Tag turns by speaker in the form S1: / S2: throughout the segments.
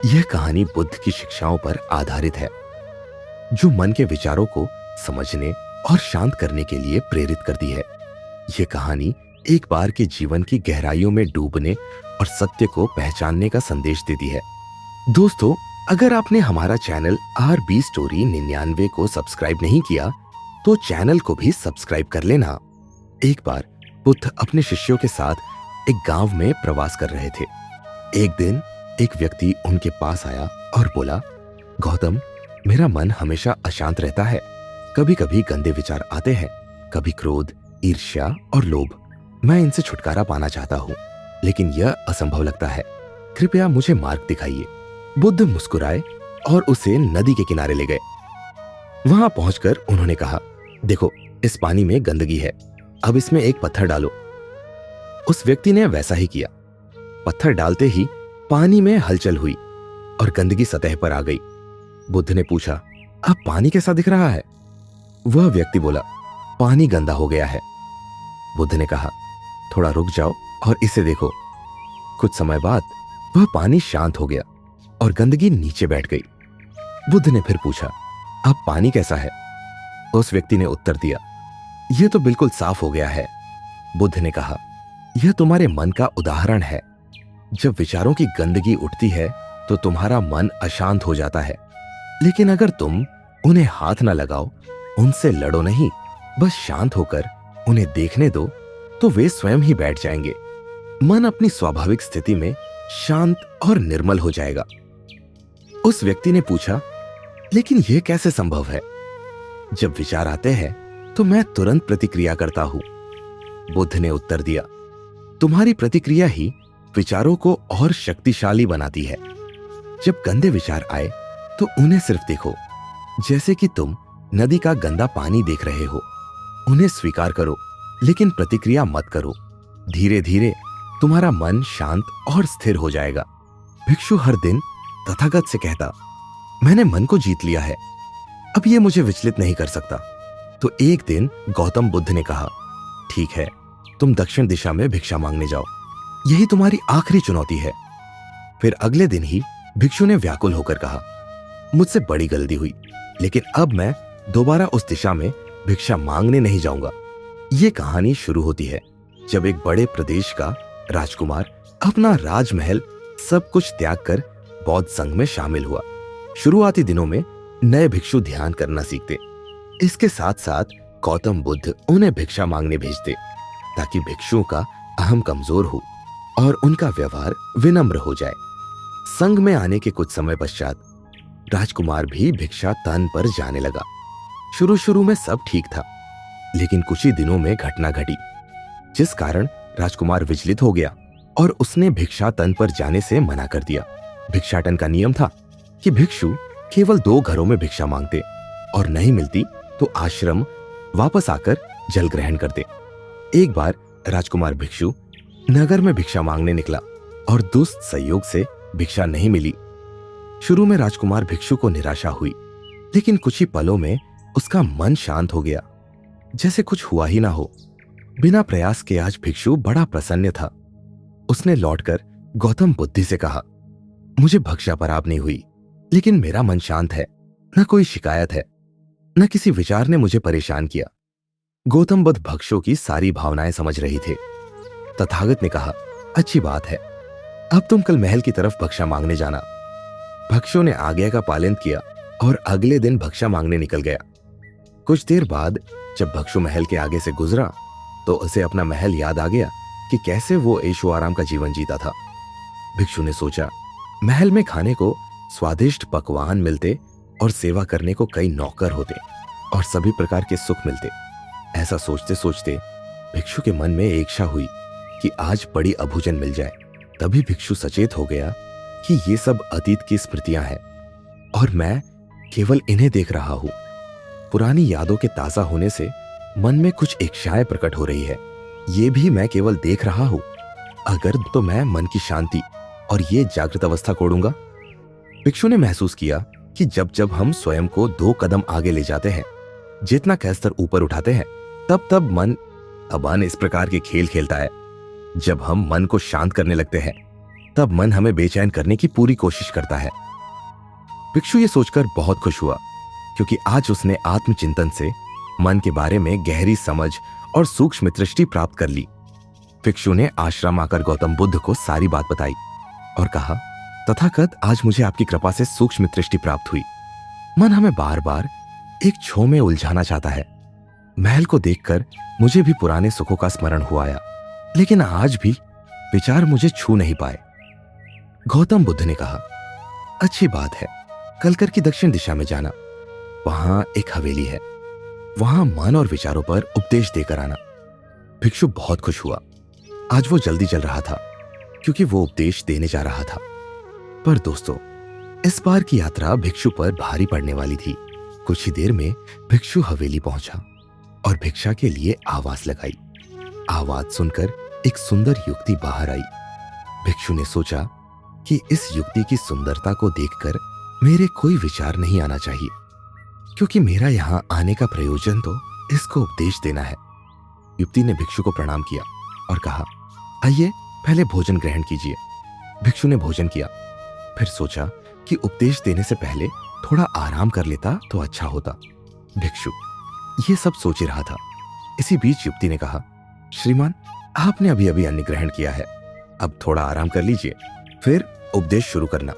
S1: यह कहानी बुद्ध की शिक्षाओं पर आधारित है, जो मन के विचारों को समझने और शांत करने के लिए प्रेरित करती है। यह कहानी एक बार के जीवन की गहराइयों में डूबने और सत्य को पहचानने का संदेश देती है। दोस्तों, अगर आपने हमारा चैनल RB स्टोरी 99 को सब्सक्राइब नहीं किया, तो चैनल को भी सब्सक्राइब कर लेना। एक बार बुद्ध अपने शिष्यों के साथ एक गांव में प्रवास कर रहे थे। एक दिन एक व्यक्ति उनके पास आया और बोला, गौतम, मेरा मन हमेशा अशांत रहता है। कभी कभी गंदे विचार आते हैं, कभी क्रोध, ईर्ष्या और लोभ। मैं इनसे छुटकारा पाना चाहता हूँ, लेकिन यह असंभव लगता है। कृपया मुझे मार्ग दिखाइए। बुद्ध मुस्कुराए और उसे नदी के किनारे ले गए। वहां पहुंचकर उन्होंने कहा, देखो, इस पानी में गंदगी है, अब इसमें एक पत्थर डालो। उस व्यक्ति ने वैसा ही किया। पत्थर डालते ही पानी में हलचल हुई और गंदगी सतह पर आ गई। बुद्ध ने पूछा, अब पानी कैसा दिख रहा है? वह व्यक्ति बोला, पानी गंदा हो गया है। बुद्ध ने कहा, थोड़ा रुक जाओ और इसे देखो। कुछ समय बाद वह पानी शांत हो गया और गंदगी नीचे बैठ गई। बुद्ध ने फिर पूछा, अब पानी कैसा है? उस व्यक्ति ने उत्तर दिया, यह तो बिल्कुल साफ हो गया है। बुद्ध ने कहा, यह तुम्हारे मन का उदाहरण है। जब विचारों की गंदगी उठती है तो तुम्हारा मन अशांत हो जाता है, लेकिन अगर तुम उन्हें हाथ न लगाओ, उनसे लड़ो नहीं, बस शांत होकर उन्हें देखने दो, तो वे स्वयं ही बैठ जाएंगे। मन अपनी स्वाभाविक स्थिति में शांत और निर्मल हो जाएगा। उस व्यक्ति ने पूछा, लेकिन यह कैसे संभव है? जब विचार आते हैं तो मैं तुरंत प्रतिक्रिया करता हूं। बुद्ध ने उत्तर दिया, तुम्हारी प्रतिक्रिया ही विचारों को और शक्तिशाली बनाती है। जब गंदे विचार आए तो उन्हें सिर्फ देखो, जैसे कि तुम नदी का गंदा पानी देख रहे हो। उन्हें स्वीकार करो, लेकिन प्रतिक्रिया मत करो। धीरे धीरे तुम्हारा मन शांत और स्थिर हो जाएगा। भिक्षु हर दिन तथागत से कहता, मैंने मन को जीत लिया है, अब यह मुझे विचलित नहीं कर सकता। तो एक दिन गौतम बुद्ध ने कहा, ठीक है, तुम दक्षिण दिशा में भिक्षा मांगने जाओ, यही तुम्हारी आखिरी चुनौती है। फिर अगले दिन ही भिक्षु ने व्याकुल होकर कहा, मुझसे बड़ी गलती हुई, लेकिन अब मैं दोबारा उस दिशा में भिक्षा मांगने नहीं जाऊंगा। ये कहानी शुरू होती है जब एक बड़े प्रदेश का राजकुमार अपना राजमहल सब कुछ त्याग कर बौद्ध संघ में शामिल हुआ। शुरुआती दिनों में नए भिक्षु ध्यान करना सीखते। इसके साथ साथ गौतम बुद्ध उन्हें भिक्षा मांगने भेजते, ताकि भिक्षुओं का अहम कमजोर हो और उनका व्यवहार विनम्र हो जाए। संघ में आने के कुछ समय पश्चात राजकुमार भी भिक्षा तन पर जाने लगा। शुरू शुरू में सब ठीक था, लेकिन कुछ ही दिनों में घटना घटी, जिस कारण राजकुमार विचलित हो गया और उसने भिक्षा तन पर जाने से मना कर दिया। भिक्षाटन का नियम था कि भिक्षु केवल 2 घरों में भिक्षा मांगते और नहीं मिलती तो आश्रम वापस आकर जल ग्रहण करते। एक बार राजकुमार भिक्षु नगर में भिक्षा मांगने निकला और दुष्ट संयोग से भिक्षा नहीं मिली। शुरू में राजकुमार भिक्षु को निराशा हुई, लेकिन कुछ ही पलों में उसका मन शांत हो गया, जैसे कुछ हुआ ही ना हो। बिना प्रयास के आज भिक्षु बड़ा प्रसन्न था। उसने लौटकर गौतम बुद्ध से कहा, मुझे भक्षा पराप नहीं हुई, लेकिन मेरा मन शांत है। न कोई शिकायत है, न किसी विचार ने मुझे परेशान किया। गौतम बुद्ध भक्षों की सारी भावनाएं समझ रही थे। तथागत ने कहा, अच्छी बात है, अब तुम कल महल की तरफ भक्षा मांगने जाना। भक्षों ने आज्ञा का पालन किया और अगले दिन भक्षा मांगने निकल गया। कुछ देर बाद जब भक्षु महल के आगे से गुजरा तो उसे अपना महल याद आ गया कि कैसे वो ऐशो आराम का जीवन जीता था। भिक्षु ने सोचा, महल में खाने को स्वादिष्ट पकवान मिलते और सेवा करने को कई नौकर होते और सभी प्रकार के सुख मिलते। ऐसा सोचते सोचते भिक्षु के मन में एक इच्छा हुई कि आज बड़ी अभूजन मिल जाए। तभी भिक्षु सचेत हो गया कि ये सब अतीत की स्मृतियां हैं और मैं केवल इन्हें देख रहा हूं। पुरानी यादों के ताजा होने से मन में कुछ इच्छाएं प्रकट हो रही है, ये भी मैं केवल देख रहा हूं। अगर तो मैं मन की शांति और ये जागृत अवस्था कोड़ूंगा। भिक्षु ने महसूस किया कि जब जब हम स्वयं को 2 कदम आगे ले जाते हैं, जितना का स्तर ऊपर उठाते हैं, तब तब मन इस प्रकार के खेल खेलता है। जब हम मन को शांत करने लगते हैं तब मन हमें बेचैन करने की पूरी कोशिश करता है। भिक्षु ये सोचकर बहुत खुश हुआ, क्योंकि आज उसने आत्मचिंतन से मन के बारे में गहरी समझ और सूक्ष्म दृष्टि प्राप्त कर ली। भिक्षु ने आश्रम आकर गौतम बुद्ध को सारी बात बताई और कहा, तथागत, आज मुझे आपकी कृपा से सूक्ष्म दृष्टि प्राप्त हुई। मन हमें बार बार एक छो में उलझाना चाहता है। महल को देखकर मुझे भी पुराने सुखों का स्मरण हुआ आया, लेकिन आज भी विचार मुझे छू नहीं पाए। गौतम बुद्ध ने कहा, अच्छी बात है, कलकर की दक्षिण दिशा में जाना, वहां एक हवेली है, वहां मन और विचारों पर उपदेश देकर आना। भिक्षु बहुत खुश हुआ। आज वो जल्दी चल रहा था, क्योंकि वो उपदेश देने जा रहा था। पर दोस्तों, इस बार की यात्रा भिक्षु पर भारी पड़ने वाली थी। कुछ ही देर में भिक्षु हवेली पहुंचा और भिक्षा के लिए आवाज लगाई। आवाज सुनकर एक सुंदर युवती बाहर आई। भिक्षु ने सोचा कि इस युवती की सुंदरता को देखकर मेरे कोई विचार नहीं आना चाहिए, क्योंकि मेरा यहां आने का प्रयोजन तो इसको उपदेश देना है। युवती ने भिक्षु को प्रणाम किया और कहा, आइए पहले भोजन ग्रहण कीजिए। भिक्षु ने भोजन किया, फिर सोचा कि उपदेश देने से पहले थोड़ा आराम कर लेता तो अच्छा होता। भिक्षु ये सब सोच ही रहा था। इसी बीच युवती ने कहा, श्रीमान, आपने अभी अभी अन्न ग्रहण किया है, अब थोड़ा आराम कर लीजिए, फिर उपदेश शुरू करना।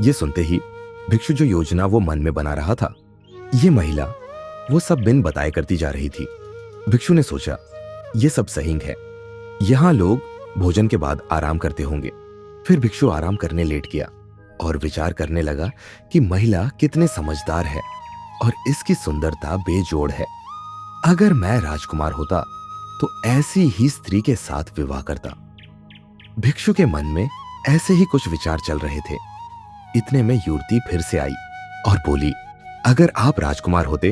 S1: ये सुनते ही भिक्षु जो योजना वो मन में बना रहा था, ये महिला वो सब बिन बताए करती जा रही थी। भिक्षु ने सोचा, ये सब सही है, यहां लोग भोजन के बाद आराम करते होंगे। फिर भिक्षु आराम करने लेट गया और विचार करने लगा कि महिला कितने समझदार है और इसकी सुंदरता बेजोड़ है। अगर मैं राजकुमार होता तो ऐसी ही स्त्री के साथ विवाह करता। भिक्षु के मन में ऐसे ही कुछ विचार चल रहे थे। इतने में युवती फिर से आई और बोली, अगर आप राजकुमार होते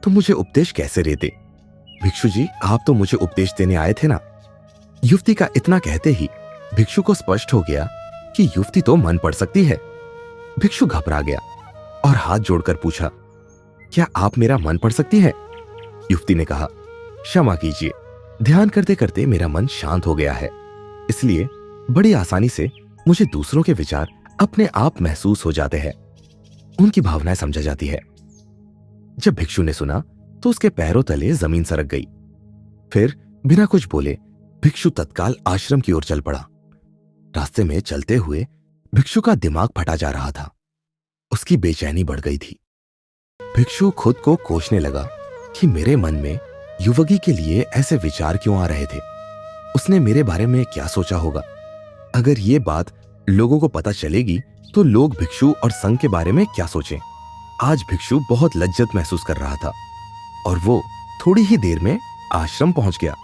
S1: तो मुझे उपदेश कैसे देते? भिक्षु जी, आप तो मुझे उपदेश देने आए थे ना। युवती का इतना कहते ही भिक्षु को स्पष्ट हो गया कि युवती तो मन पढ़ सकती है। भिक्षु घबरा गया और हाथ जोड़कर पूछा, क्या आप मेरा मन पढ़ सकती है? युवती ने कहा, क्षमा कीजिए, ध्यान करते करते मेरा मन शांत हो गया है, इसलिए बड़ी आसानी से मुझे दूसरों के विचार अपने आप महसूस हो जाते हैं, उनकी भावनाएं समझा जाती है। जब भिक्षु ने सुना तो उसके पैरों तले जमीन सरक गई। फिर बिना कुछ बोले भिक्षु तत्काल आश्रम की ओर चल पड़ा। रास्ते में चलते हुए भिक्षु का दिमाग फटा जा रहा था। उसकी बेचैनी बढ़ गई थी। भिक्षु खुद को कोसने लगा कि मेरे मन में युवती के लिए ऐसे विचार क्यों आ रहे थे। उसने मेरे बारे में क्या सोचा होगा? अगर ये बात लोगों को पता चलेगी तो लोग भिक्षु और संघ के बारे में क्या सोचें? आज भिक्षु बहुत लज्जत महसूस कर रहा था और वो थोड़ी ही देर में आश्रम पहुंच गया।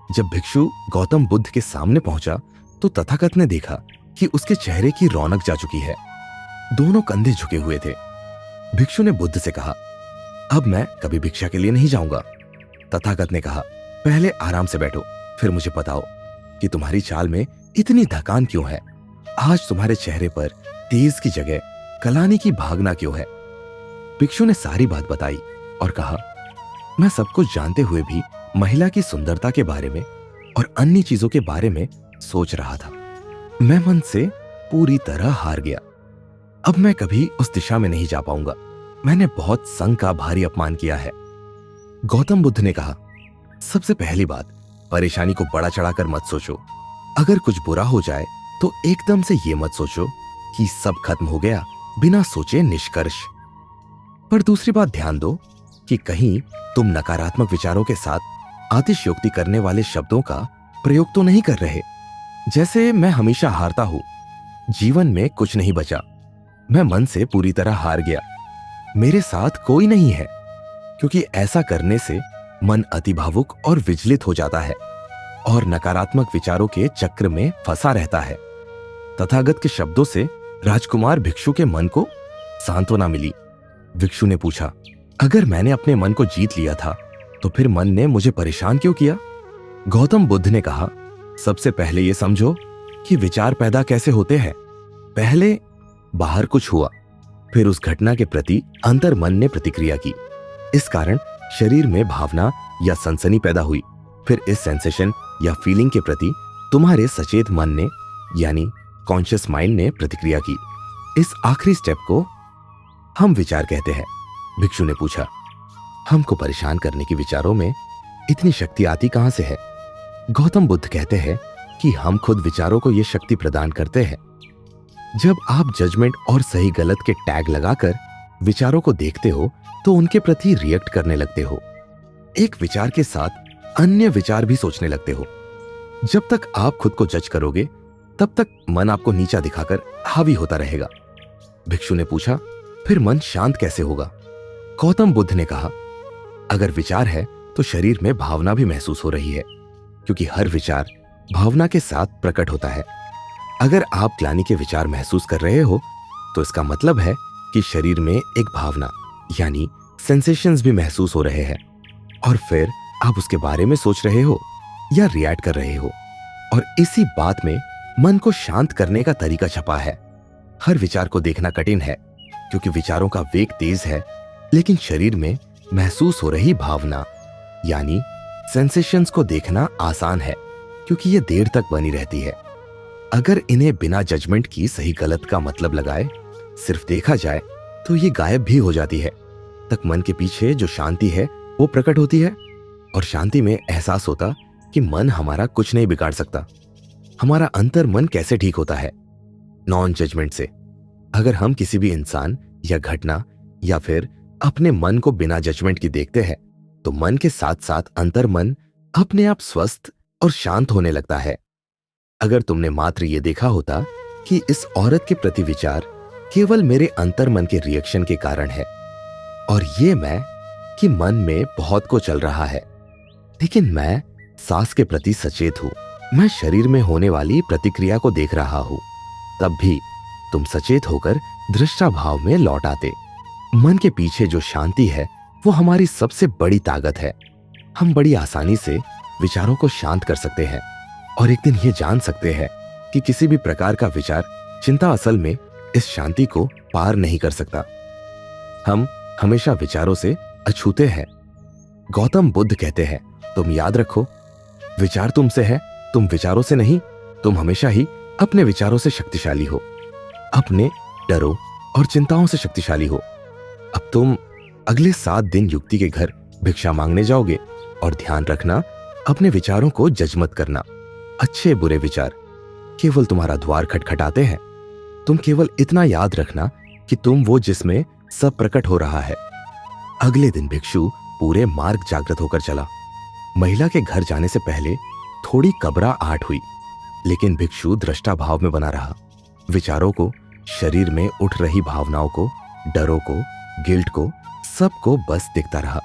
S1: जब भिक्षु गौतम बुद्ध के सामने पहुंचा तो तथागत ने देखा कि उसके चेहरे की रौनक जा चुकी है। दोनों कंधे झुके हुए थे। भिक्षु ने बुद्ध से कहा, अब मैं कभी भिक्षा के लिए नहीं जाऊंगा। तथागत ने कहा, पहले आराम से बैठो, फिर मुझे बताओ कि तुम्हारी चाल में इतनी थकान क्यों है? आज तुम्हारे चेहरे पर तेज की जगह कलानी की भागना क्यों है? भिक्षु ने सारी बात बताई और कहा, मैं सब कुछ जानते हुए भी महिला की सुंदरता के बारे में और अन्य चीजों के बारे में सोच रहा था। मैं मन से पूरी तरह हार गया। अब मैं कभी उस दिशा में नहीं जा पाऊंगा। मैंने बहुत संघ का भारी अपमान किया है। गौतम बुद्ध ने कहा, सबसे पहली बात, परेशानी को बड़ा चढ़ाकर मत सोचो। अगर कुछ बुरा हो जाए तो एकदम से ये मत सोचो कि सब खत्म हो गया बिना सोचे निष्कर्ष। पर दूसरी बात ध्यान दो कि कहीं तुम नकारात्मक विचारों के साथ अतिशयोक्ति करने वाले शब्दों का प्रयोग तो नहीं कर रहे। जैसे मैं हमेशा हारता हूं, जीवन में कुछ नहीं बचा, मैं मन से पूरी तरह हार गया, मेरे साथ कोई नहीं है, क्योंकि ऐसा करने से मन अति भावुक और विचलित हो जाता है और नकारात्मक विचारों के चक्र में फंसा रहता है। तथागत के शब्दों से राजकुमार भिक्षु के मन को सांत्वना मिली। भिक्षु ने पूछा, अगर मैंने अपने मन को जीत लिया था तो फिर मन ने मुझे परेशान क्यों किया? गौतम बुद्ध ने कहा, सबसे पहले यह समझो कि विचार पैदा कैसे होते हैं। पहले बाहर कुछ हुआ, फिर उस घटना के प्रति अंतर मन ने प्रतिक्रिया की। इस कारण शरीर में भावना या सनसनी पैदा हुई। फिर इस सेंसेशन या फीलिंग के प्रति तुम्हारे सचेत मन ने यानी कॉन्शियस माइंड ने प्रतिक्रिया की। इस आखिरी स्टेप को हम विचार कहते हैं। भिक्षु ने पूछा, हमको परेशान करने के विचारों में इतनी शक्ति आती कहां से है? गौतम बुद्ध कहते हैं कि हम खुद विचारों को यह शक्ति प्रदान करते हैं। जब आप जजमेंट और सही गलत के टैग लगाकर विचारों को देखते हो तो उनके प्रति रिएक्ट करने लगते हो। एक विचार के साथ अन्य विचार भी सोचने लगते हो। जब तक आप खुद को जज करोगे तब तक मन आपको नीचा दिखाकर हावी होता रहेगा। भिक्षु ने पूछा, फिर मन शांत कैसे होगा? गौतम बुद्ध ने कहा, अगर विचार है तो शरीर में भावना भी महसूस हो रही है, क्योंकि हर विचार भावना के साथ प्रकट होता है। अगर आप ग्लानि के विचार महसूस कर रहे हो तो इसका मतलब है कि शरीर में एक भावना यानी सेंसेशंस भी महसूस हो रहे हैं, और फिर आप उसके बारे में सोच रहे हो या रिएक्ट कर रहे हो। और इसी बात में मन को शांत करने का तरीका छपा है। हर विचार को देखना कठिन है क्योंकि विचारों का वेग तेज है, लेकिन शरीर में महसूस हो रही भावना यानी सेंसेशंस को देखना आसान है क्योंकि ये देर तक बनी रहती है। अगर इन्हें बिना जजमेंट की सही गलत का मतलब लगाए सिर्फ देखा जाए तो ये गायब भी हो जाती है। तक मन के पीछे जो शांति है वो प्रकट होती है, और शांति में एहसास होता कि मन हमारा कुछ नहीं बिगाड़ सकता। हमारा अंतर मन कैसे ठीक होता है? नॉन जजमेंट से। अगर हम किसी भी इंसान या घटना या फिर अपने मन को बिना जजमेंट की देखते हैं तो मन के साथ साथ अंतर मन अपने आप स्वस्थ और शांत होने लगता है। अगर तुमने मात्र ये देखा होता कि इस औरत के प्रति विचार केवल मेरे अंतर मन के रिएक्शन के कारण है, और ये मैं कि मन में बहुत को चल रहा है, लेकिन मैं सांस के प्रति सचेत हूं, मैं शरीर में होने वाली प्रतिक्रिया को देख रहा हूं, तब भी तुम सचेत होकर दृष्टा भाव में लौट आते। मन के पीछे जो शांति है वो हमारी सबसे बड़ी ताकत है। हम बड़ी आसानी से विचारों को शांत कर सकते हैं और एक दिन ये जान सकते हैं कि किसी भी प्रकार का विचार चिंता असल में इस शांति को पार नहीं कर सकता। हम हमेशा विचारों से अछूते हैं। गौतम बुद्ध कहते हैं, तुम याद रखो, विचार तुमसे है, तुम विचारों से नहीं। तुम हमेशा ही अपने विचारों से शक्तिशाली हो, अपने डरों और चिंताओं से शक्तिशाली हो। अब तुम अगले 7 दिन युक्ति के घर भिक्षा मांगने जाओगे, और ध्यान रखना अपने विचारों को जज मत करना। अच्छे बुरे विचार केवल तुम्हारा द्वार खटखटाते हैं। तुम केवल इतना याद रखना कि तुम वो जिसमें सब प्रकट हो रहा है। अगले दिन भिक्षु पूरे मार्ग जागृत होकर चला। महिला के घर जाने से पहले थोड़ी घबराहट हुई, लेकिन भिक्षु दृष्टा भाव में बना रहा। विचारों को, शरीर में उठ रही भावनाओं को, डरों को, गिल्ट को, सबको बस दिखता रहा।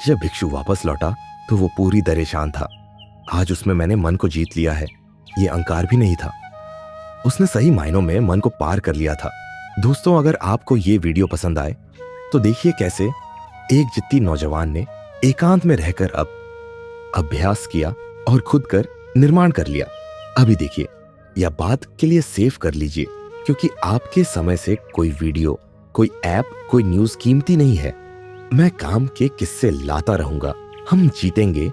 S1: जब भिक्षु वापस लौटा तो वो पूरी परेशान था। आज उसमें मैंने मन को जीत लिया है, ये अहंकार भी नहीं था। उसने सही मायनों में मन को पार कर लिया था। दोस्तों, अगर आपको ये वीडियो पसंद आए तो देखिए कैसे एक जिद्दी नौजवान ने एकांत में रहकर अब अभ्यास किया और खुद कर निर्माण कर लिया। अभी देखिए, या बात के लिए सेव कर लीजिए, क्योंकि आपके समय से कोई वीडियो, कोई ऐप, कोई न्यूज कीमती नहीं है। मैं काम के किस्से लाता रहूंगा। हम जीतेंगे